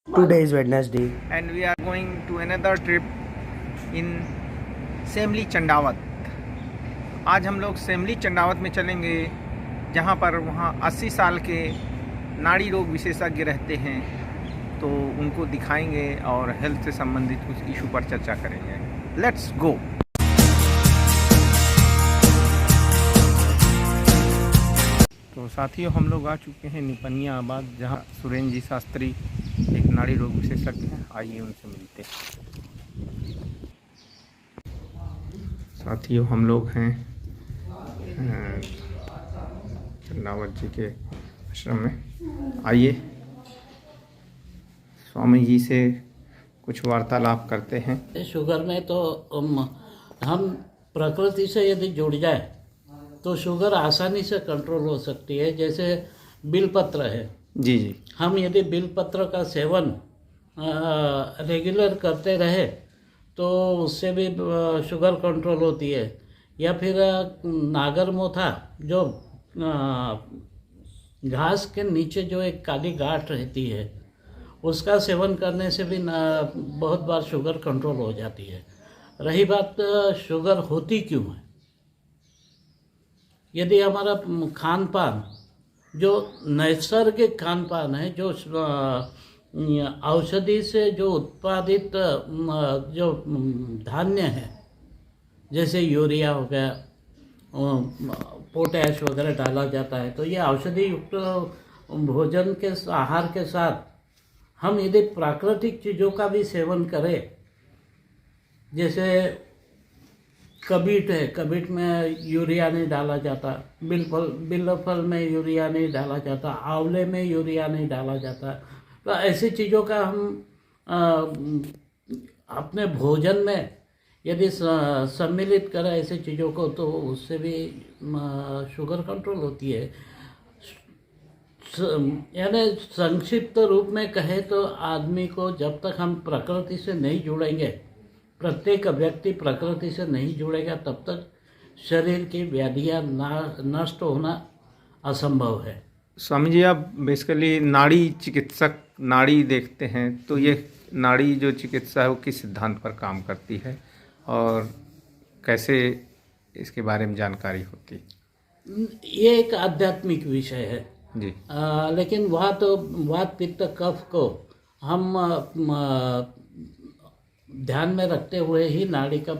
Today is Wednesday. and we are going to another trip in सेमली चंडावत। आज हम लोग सेमली चंडावत में चलेंगे, जहाँ पर वहाँ 80 साल के नाड़ी रोग विशेषज्ञ रहते हैं, तो उनको दिखाएंगे और हेल्थ से संबंधित कुछ इशू पर चर्चा करेंगे। Let's go. तो साथियों, हम लोग आ चुके हैं निपनियाबाद, जहाँ सुरेंद्र जी शास्त्री एक नाड़ी रोग विशेषज्ञ हैं। आइए उनसे मिलते हैं। साथियों, हम लोग हैं चंडावत जी के आश्रम में। आइए स्वामी जी से कुछ वार्तालाप करते हैं। शुगर में तो हम प्रकृति से यदि जुड़ जाए तो शुगर आसानी से कंट्रोल हो सकती है। जैसे बिलपत्र है, जी जी, हम यदि बिलपत्र का सेवन रेगुलर करते रहे तो उससे भी शुगर कंट्रोल होती है। या फिर नागरमोथा, जो घास के नीचे जो एक काली गांठ रहती है, उसका सेवन करने से भी बहुत बार शुगर कंट्रोल हो जाती है। रही बात शुगर होती क्यों है, यदि हमारा खान पान जो नैसर्गिक खान पान है, जो औषधि से जो उत्पादित जो धान्य है, जैसे यूरिया हो गया, पोटैश वगैरह डाला जाता है, तो ये औषधि युक्त भोजन के आहार के साथ हम यदि प्राकृतिक चीज़ों का भी सेवन करें, जैसे कबीट है, कबीट में यूरिया नहीं डाला जाता, बिल्लफल में यूरिया नहीं डाला जाता, आंवले में यूरिया नहीं डाला जाता, तो ऐसी चीज़ों का हम अपने भोजन में यदि सम्मिलित करें ऐसी चीज़ों को, तो उससे भी शुगर कंट्रोल होती है। यानी संक्षिप्त रूप में कहे तो आदमी को जब तक हम प्रकृति से नहीं जुड़ेंगे, प्रत्येक व्यक्ति प्रकृति से नहीं जुड़ेगा, तब तक शरीर की व्याधियाँ नष्ट होना असंभव है। स्वामी जी, आप बेसिकली नाड़ी चिकित्सक नाड़ी देखते हैं, तो ये नाड़ी जो चिकित्सा है वो किस सिद्धांत पर काम करती है और कैसे इसके बारे में जानकारी होती है? ये एक आध्यात्मिक विषय है जी। लेकिन वह तो वात पित्त कफ को हम ध्यान में रखते हुए ही नाड़ी का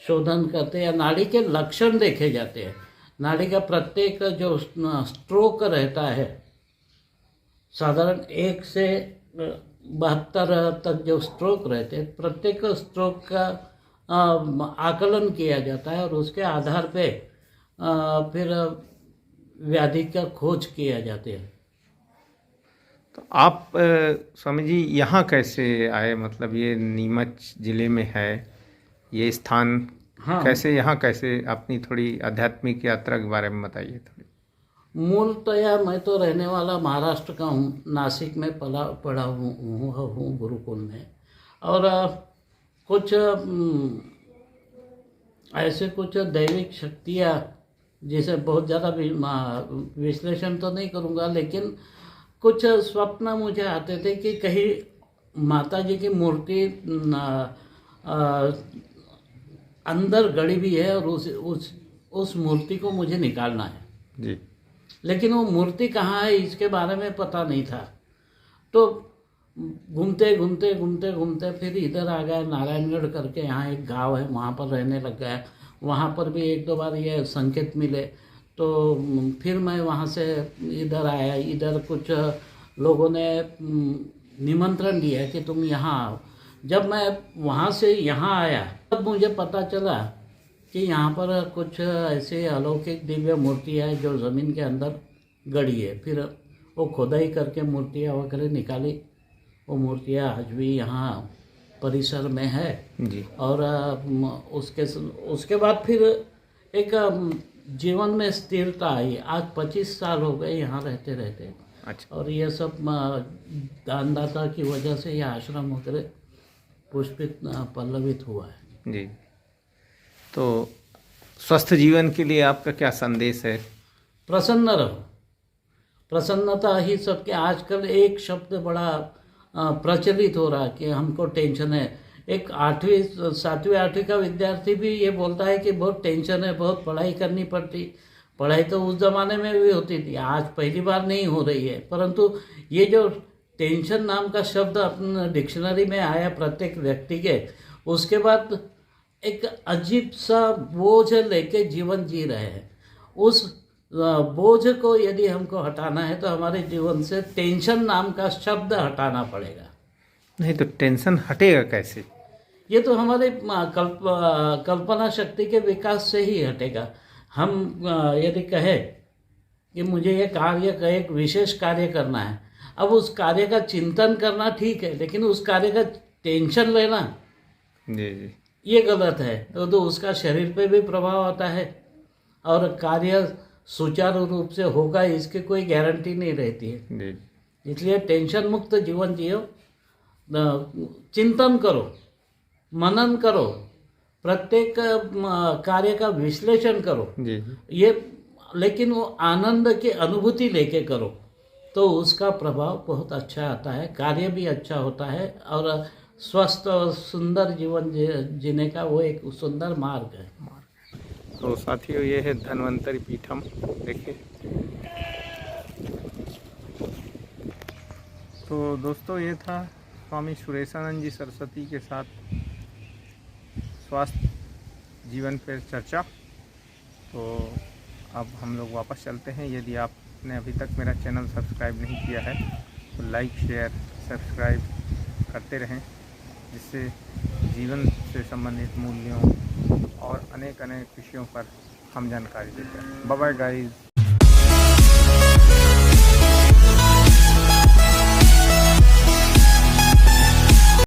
शोधन करते हैं, या नाड़ी के लक्षण देखे जाते हैं। नाड़ी का प्रत्येक जो स्ट्रोक रहता है, साधारण 1 से 72 तक जो स्ट्रोक रहते हैं, प्रत्येक स्ट्रोक का आकलन किया जाता है और उसके आधार पे फिर व्याधि का खोज किया जाते हैं। तो आप स्वामी जी यहाँ कैसे आए? मतलब ये नीमच जिले में है ये स्थान, हाँ, कैसे यहाँ कैसे? अपनी थोड़ी आध्यात्मिक यात्रा के बारे में बताइए थोड़ी। मूलतया मैं तो रहने वाला महाराष्ट्र का हूँ, नासिक में पढ़ा हूँ गुरुकुल में। और कुछ ऐसे कुछ दैविक शक्तियाँ, जिसे बहुत ज़्यादा विश्लेषण तो नहीं करूँगा, लेकिन कुछ स्वप्न मुझे आते थे कि कहीं माता जी की मूर्ति अंदर गड़ी भी है और उस मूर्ति को मुझे निकालना है जी। लेकिन वो मूर्ति कहाँ है इसके बारे में पता नहीं था। तो घूमते घूमते घूमते घूमते फिर इधर आ गया, नारायणगढ़ करके यहाँ एक गांव है, वहाँ पर रहने लग गया। वहाँ पर भी 1-2 बार ये संकेत मिले, तो फिर मैं वहाँ से इधर आया। इधर कुछ लोगों ने निमंत्रण दिया कि तुम यहाँ आओ। जब मैं वहाँ से यहाँ आया तब मुझे पता चला कि यहाँ पर कुछ ऐसे अलौकिक दिव्य मूर्तियाँ है जो ज़मीन के अंदर गड़ी है। फिर वो खुदाई करके मूर्तियाँ वगैरह निकाली। वो मूर्तियाँ आज भी यहाँ परिसर में है जी। और उसके बाद फिर एक जीवन में स्थिरता आई। आज 25 साल हो गए यहाँ रहते रहते। अच्छा। और ये सब दानदाता की वजह से यह आश्रम वगैरह पुष्पित पल्लवित हुआ है। जी। तो स्वस्थ जीवन के लिए आपका क्या संदेश है? प्रसन्न रहो, प्रसन्नता ही सबके। आजकल एक शब्द बड़ा प्रचलित हो रहा है कि हमको टेंशन है। एक 8वीं 7वीं 8वीं का विद्यार्थी भी ये बोलता है कि बहुत टेंशन है, बहुत पढ़ाई करनी पड़ती। पढ़ाई तो उस ज़माने में भी होती थी, आज पहली बार नहीं हो रही है। परंतु ये जो टेंशन नाम का शब्द अपने डिक्शनरी में आया प्रत्येक व्यक्ति के, उसके बाद एक अजीब सा बोझ लेके जीवन जी रहे हैं। उस बोझ को यदि हमको हटाना है तो हमारे जीवन से टेंशन नाम का शब्द हटाना पड़ेगा। नहीं तो टेंशन हटेगा कैसे? ये तो हमारे कल्पना शक्ति के विकास से ही हटेगा। हम यदि कहें कि मुझे ये कार्य का एक विशेष कार्य करना है, अब उस कार्य का चिंतन करना ठीक है, लेकिन उस कार्य का टेंशन लेना जी जी ये गलत है। तो उसका शरीर पे भी प्रभाव आता है और कार्य सुचारू रूप से होगा इसकी कोई गारंटी नहीं रहती है। जी। इसलिए टेंशन मुक्त जीवन जियो, चिंतन करो, मनन करो, प्रत्येक कार्य का विश्लेषण करो जी ये, लेकिन वो आनंद की अनुभूति लेके करो तो उसका प्रभाव बहुत अच्छा आता है, कार्य भी अच्छा होता है और स्वस्थ और सुंदर जीवन जीने का वो एक सुंदर मार्ग है। तो साथियों, ये है धन्वंतरी पीठम। देखिए, तो दोस्तों ये था स्वामी सुरेशानंद जी सरस्वती के साथ स्वास्थ्य जीवन पर चर्चा। तो अब हम लोग वापस चलते हैं। यदि आपने अभी तक मेरा चैनल सब्सक्राइब नहीं किया है तो लाइक शेयर सब्सक्राइब करते रहें, जिससे जीवन से संबंधित मूल्यों और अनेक विषयों पर हम जानकारी देते हैं। Bye bye guys.